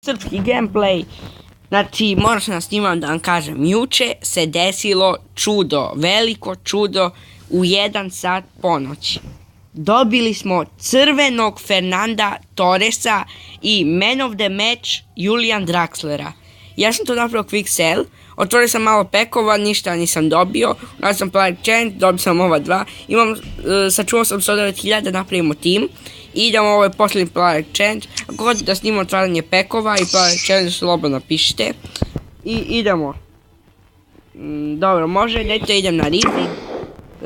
srpski gameplay. Znači, moram da snimam da vam kažem, juče se desilo čudo, veliko čudo u 1 sat ponoći. Dobili smo crvenog Fernanda Torresa i man of the match Julian Draxlera. Ja sam to napravio quick sell, otvorio sam malo pekova, ništa nisam dobio, ja sam player change, dobio sam ova dva, sačuvao sam 109.000, napravimo tim, idemo, ovo je posljednji player change, ako hoćete da snimamo otvaranje pekova i player change, slobodno pišite, i idemo. Dobro, može, dajte idem na rizik,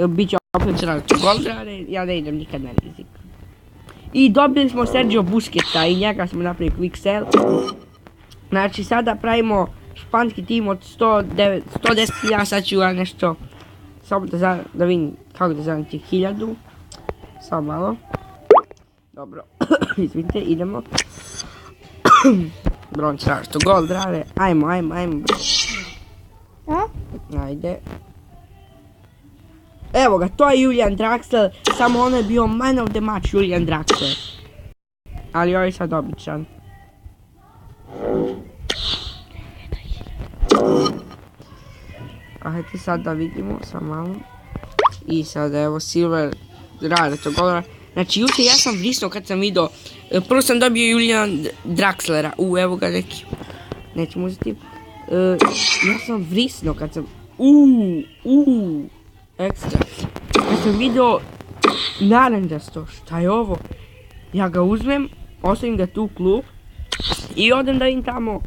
bit će opet goldrare, ja ne idem nikad na rizik. I dobili smo Sergio Busquetsa i njega smo napravili quick sell. Znači sada pravimo španski tim od 110.000, sad ću ja nešto, samo da vidim kako da zanim tih 1000. Samo malo. Dobro, izvinite, idemo. Bronze rašto goldrare, ajmo. Ajde. Evo ga, to je Julian Draxler, samo ono je bio man of the match Julian Draxler. Ali ovo je sad običan. Ajde sad da vidimo, samo malo. I sad evo silver, rade to golora. Znači juče ja sam vrisnuo kad sam vidio, prvo sam dobio Julian Draxlera, evo ga neki, nećemo uzeti. Ja sam vrisnuo kad sam, ekstra. Kad sam vidio naranđasto, šta je ovo? Ja ga uzmem, ostavim ga tu u klub i odem da vidim tamo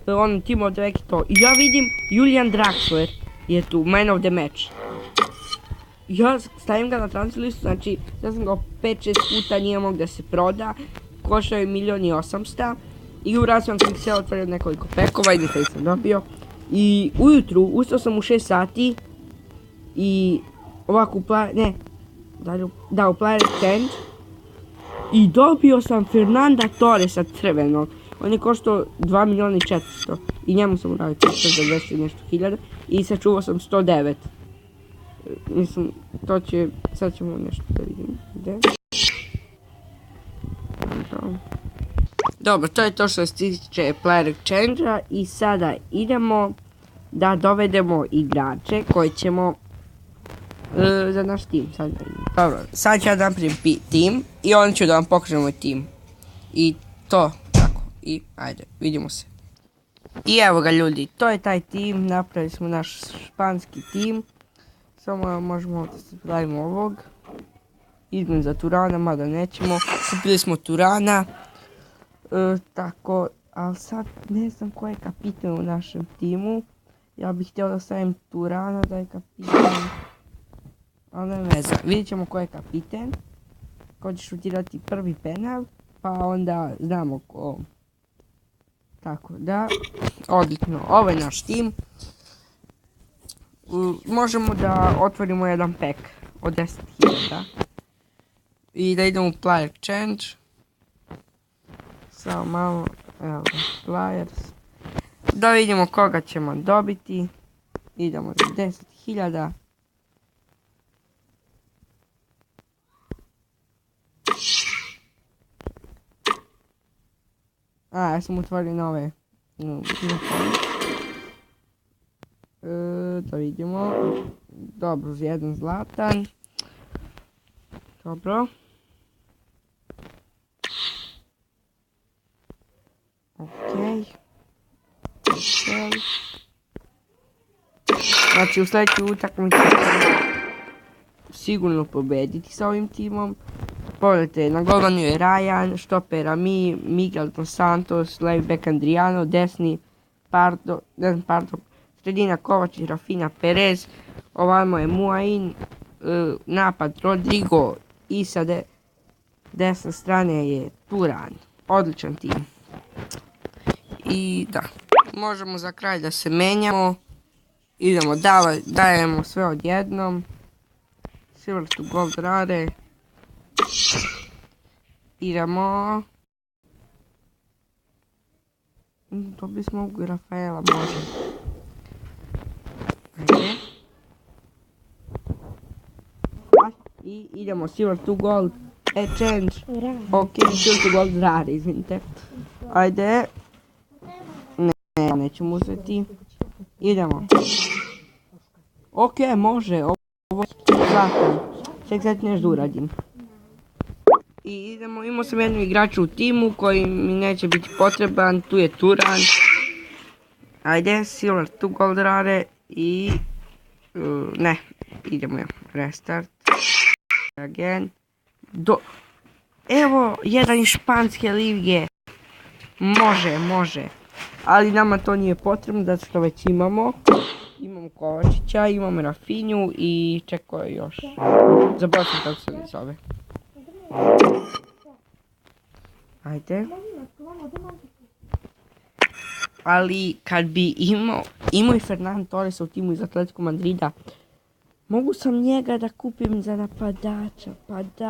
ono Team of the Week to. I ja vidim Julian Draxler je tu, man of the match. Ja stavim ga na transfer listu, znači ja sam ga 5-6 puta nije mogu da se proda, koštao je 1.800.000 i uradio sam se otvorio nekoliko pekova i nekaj sam dobio. I ujutru, ustao sam u 6 sati i ovako u player change i dobio sam Fernanda Torresa crvenog. On je koštao 2.400.000 i njemu sam uradio 420 nešto hiljada i sačuvao sam 109. Mislim, to će, sad ćemo nešto da vidimo. Gdje? Dobro, to je to što se tiče player change-a i sada idemo da dovedemo igrače koji ćemo za naš tim. Dobro, sad ću ja napravim tim i onda ću da vam pokažem moj tim. I to, tako, i ajde, vidimo se. I evo ga ljudi, to je taj tim, napravili smo naš španski tim. Samo možemo da se pravimo ovog. Idem za Turana, mada nećemo. Kupili smo Turana. Tako, ali sad ne znam ko je kapitan u našem timu. Ja bih htio da stavim Turana da je kapitan. Ali ne znam, vidjet ćemo ko je kapitan. Ko će šutirati prvi penal. Pa onda znamo ko. Tako da, odlično, ovo je naš tim. Možemo da otvorimo jedan pack od 10.000 i da idemo u player change. Samo malo, evo players. Da vidimo koga ćemo dobiti. Idemo za 10.000. Ja sam otvorio nove. Da vidimo. Dobro, jedan zlatan. Dobro. Okej. Znači u sljedeću utakmicu sigurno pobediti sa ovim timom. Pogledajte, na golmanu je Ryan, štopera Miguel Dos Santos, levi bek Adriano, desni Pardo, sredina Kovačić, Rafinha, Perez, ovamo je Muain, napad Rodrigo i sa desne strane je Turan. Odličan tim. I da, možemo za kraj da se menjamo. Idemo, dajemo sve odjednom. Silver to gold rade. Idemo. Dobili smo ovog Rafaela, može. Ajde. I idemo silver to gold. Change. Ok, silver to gold rare, izvinite. Ajde. Ne, nećemo uzeti. Idemo. Ok, može, ovo je zakon. Ček, nešto da uradim. I idemo, imao sam jednu igraču u timu koji mi neće biti potreban, tu je Turan. Ajde, Silver tu gold rare i... ne, idemo restart. Again. Evo, jedan iz španske lige. Može. Ali nama to nije potrebno, zato što već imamo. Imamo Kovačića, imamo Rafinju i čeko je još. Zaboravim kako se zove. Ajde. Ali kad bi imao i Fernan Torresa u timu iz Atletico Madrida, mogu sam njega da kupim za napadača, pa da.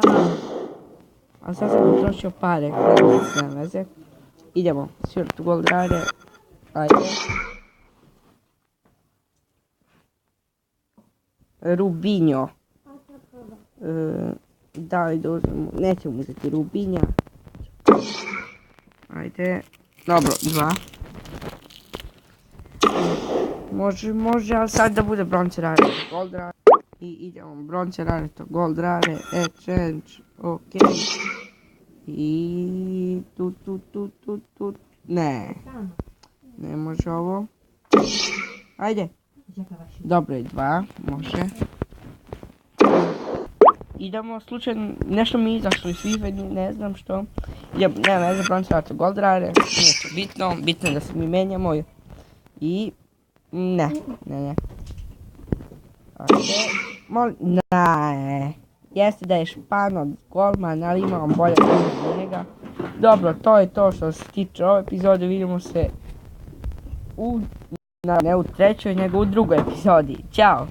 A sad sam potrošio pare, nema veze. Idemo, Silver to gold rare. Ajde. Rubinho. Da li da uzmemo, nećemo uzeti Rubinja. Ajde, dobro, 2. Može, ali sad da bude bronze rare, gold rare. I idemo, bronze rare, to gold rare, exchange, ok. I tu, ne može ovo. Ajde. Dobro je 2, može. Idemo, slučajno, nešto mi je izašlo iz FIFA, ne znam što. Idemo, nema veze, bronze rare, gold rare, nije to bitno je da se mi menjamo. I, ne. Ajde, ne. Jeste da je Španac golman, ali imam bolje od njega. Dobro, to je to što se tiče ove epizode, vidimo se ne u trećoj, nego u drugoj epizodi. Ćao!